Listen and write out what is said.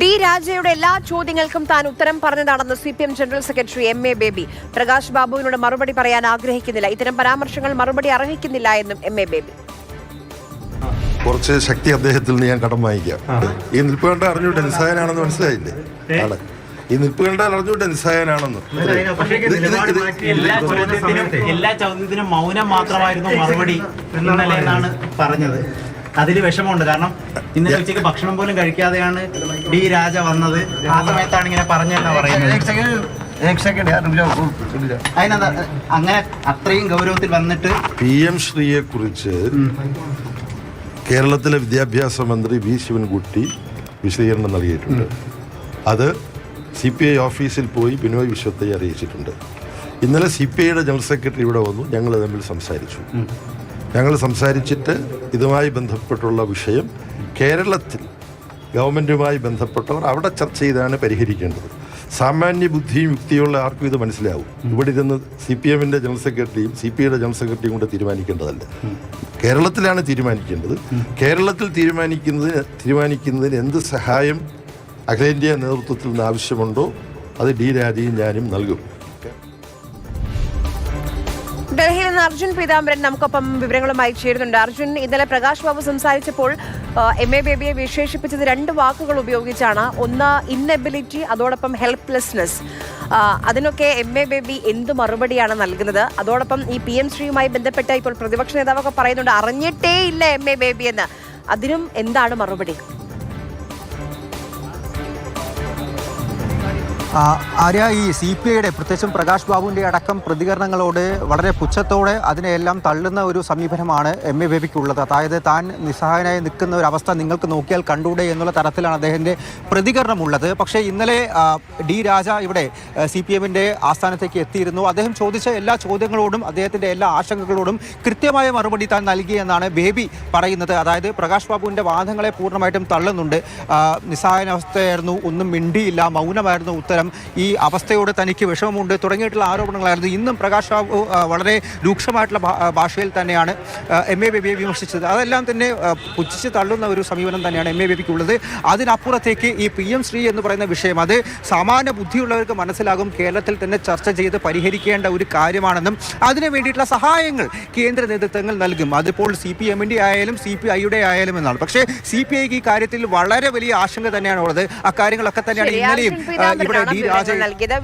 D രാജയുടെ എല്ലാ ചോദ്യങ്ങൾക്കും താൻ ഉത്തരം പറഞ്ഞതാണെന്ന് CPM general secretary MA Baby. Prakash ബാബുവിനോട് മറുപടി പറയാൻ ആഗ്രഹിക്കുന്നില്ല. ഇത്തരം പരാമർശങ്ങൾ മറുപടി അർഹിക്കുന്നില്ല എന്നും MA ബേബി. കുറച്ച് ശക്തി അദ്ദേഹത്തിൽ നിന്ന് ഞാൻ കടം വാങ്ങിക്കാം. ഈ നിൽപ്പ് കണ്ട അറിഞ്ഞൂട്ടെ നിസ്സഹായനാണെന്ന് മനസ്സിലായില്ലേ? ഈ നിൽപ്പ് കണ്ടാൽ അറിഞ്ഞൂട്ടെ നിസ്സഹായനാണെന്ന്. എല്ലാ ചോദ്യത്തിനും മൗനം മാത്രമായിരുന്നു മറുപടി ഇന്നലെ എന്നാണ് പറഞ്ഞത്. അതിൽ വിഷമമുണ്ട്. കാരണം ഇന്നലെ ഉച്ചയ്ക്ക് ഭക്ഷണം പോലും കഴിക്കാതെയാണ് ഡി രാജ വന്നത്. ആ സമയത്താണ് ഇങ്ങനെ പറഞ്ഞെന്നാ പറയുന്നത്. അതിനെന്താ അങ്ങനെ അത്രയും ഗൗരവത്തിൽ വന്നിട്ട് PM ശ്രീയെ കുറിച്ച് കേരളത്തിലെ വിദ്യാഭ്യാസ മന്ത്രി V ശിവൻകുട്ടി വിശദീകരണം നൽകിയിട്ടുണ്ട്. അത് CPI ഓഫീസിൽ പോയി ബിനോയ് വിശ്വത്തെ അറിയിച്ചിട്ടുണ്ട്. ഇന്നലെ CPIയുടെ ജനറൽ സെക്രട്ടറി ഇവിടെ വന്നു. ഞങ്ങൾ തമ്മിൽ സംസാരിച്ചു. ഞങ്ങൾ സംസാരിച്ചിട്ട് ഇതുമായി ബന്ധപ്പെട്ടുള്ള വിഷയം കേരളത്തിൽ ഗവൺമെൻറ്റുമായി ബന്ധപ്പെട്ടവർ അവിടെ ചർച്ച ചെയ്താണ് പരിഹരിക്കേണ്ടത്. സാമാന്യ ബുദ്ധിയും യുക്തിയുള്ള ആർക്കും ഇത് മനസ്സിലാവും. ഇവിടെ ഇരുന്ന് CPMൻ്റെ ജനറൽ സെക്രട്ടറിയും CPIയുടെ ജനറൽ സെക്രട്ടറിയും കൊണ്ട് തീരുമാനിക്കേണ്ടതല്ല. കേരളത്തിലാണ് തീരുമാനിക്കേണ്ടത്. കേരളത്തിൽ തീരുമാനിക്കുന്നതിന് എന്ത് സഹായം അഖിലേന്ത്യാ നേതൃത്വത്തിൽ നിന്ന് ആവശ്യമുണ്ടോ അത് ഡി രാജയും ഞാനും നൽകും. ഡൽഹിയിൽ നിന്ന് അർജുൻ പീതാംബരൻ നമുക്കൊപ്പം വിവരങ്ങളുമായി ചേരുന്നുണ്ട്. അർജുൻ, ഇന്നലെ പ്രകാശ് ബാബു സംസാരിച്ചപ്പോൾ MA ബേബിയെ വിശേഷിപ്പിച്ചത് 2 വാക്കുകൾ ഉപയോഗിച്ചാണ്. ഒന്ന് ഇന്നെബിലിറ്റി, അതോടൊപ്പം ഹെൽപ്ലെസ്നെസ്. അതിനൊക്കെ MA ബേബി എന്ത് മറുപടിയാണ് നൽകുന്നത്? അതോടൊപ്പം ഈ PM ശ്രീയുമായി ബന്ധപ്പെട്ട ഇപ്പോൾ പ്രതിപക്ഷ നേതാവൊക്കെ പറയുന്നുണ്ട് അറിഞ്ഞിട്ടേ ഇല്ല MA ബേബി എന്ന്. അതിനും എന്താണ് മറുപടി? ആര്യ, ഈ CPIയുടെ പ്രത്യേകിച്ചും പ്രകാശ് ബാബുവിൻ്റെ അടക്കം പ്രതികരണങ്ങളോട് വളരെ പുച്ഛത്തോടെ അതിനെയെല്ലാം തള്ളുന്ന ഒരു സമീപനമാണ് MA ബേബിക്കുള്ളത്. അതായത് താൻ നിസ്സഹായനായി നിൽക്കുന്ന ഒരു അവസ്ഥ നിങ്ങൾക്ക് നോക്കിയാൽ കണ്ടൂടെ എന്നുള്ള തരത്തിലാണ് അദ്ദേഹത്തിൻ്റെ പ്രതികരണമുള്ളത്. പക്ഷേ ഇന്നലെ ഡി രാജ ഇവിടെ CPMൻ്റെ ആസ്ഥാനത്തേക്ക് എത്തിയിരുന്നു. അദ്ദേഹം ചോദിച്ച എല്ലാ ചോദ്യങ്ങളോടും അദ്ദേഹത്തിൻ്റെ എല്ലാ ആശങ്കകളോടും കൃത്യമായ മറുപടി താൻ നൽകിയെന്നാണ് ബേബി പറയുന്നത്. അതായത് പ്രകാശ് ബാബുവിൻ്റെ വാദങ്ങളെ പൂർണ്ണമായിട്ടും തള്ളുന്നുണ്ട്. നിസ്സഹായാവസ്ഥയായിരുന്നു, ഒന്നും മിണ്ടിയില്ല, മൗനമായിരുന്നു ഉത്തരം, ഈ അവസ്ഥയോട് തനിക്ക് വിഷമമുണ്ട് തുടങ്ങിയിട്ടുള്ള ആരോപണങ്ങളായിരുന്നു. ഇന്നും പ്രകാശ് ബാബു വളരെ രൂക്ഷമായിട്ടുള്ള ഭാഷയിൽ തന്നെയാണ് MA ബേബിയെ വിമർശിച്ചത്. അതെല്ലാം തന്നെ പുച്ഛിച്ച് തള്ളുന്ന ഒരു സമീപനം തന്നെയാണ് MA ബേബിക്കുള്ളത്. അതിനപ്പുറത്തേക്ക് ഈ PM ശ്രീ എന്ന് പറയുന്ന വിഷയം അത് സാമാന്യ ബുദ്ധിയുള്ളവർക്ക് മനസ്സിലാകും, കേരളത്തിൽ തന്നെ ചർച്ച ചെയ്ത് പരിഹരിക്കേണ്ട ഒരു കാര്യമാണെന്നും അതിനു വേണ്ടിയിട്ടുള്ള സഹായങ്ങൾ കേന്ദ്ര നേതൃത്വങ്ങൾ നൽകും. അതിപ്പോൾ CPMൻ്റെ ആയാലും CPIയുടെ ആയാലും എന്നാണ്. പക്ഷേ CPIക്ക് ഈ കാര്യത്തിൽ വളരെ വലിയ ആശങ്ക തന്നെയാണ് ഉള്ളത്. അക്കാര്യങ്ങളൊക്കെ തന്നെയാണ് ഇന്നലെയും ഇവിടെ ഡി രാജ നൽകിയത്.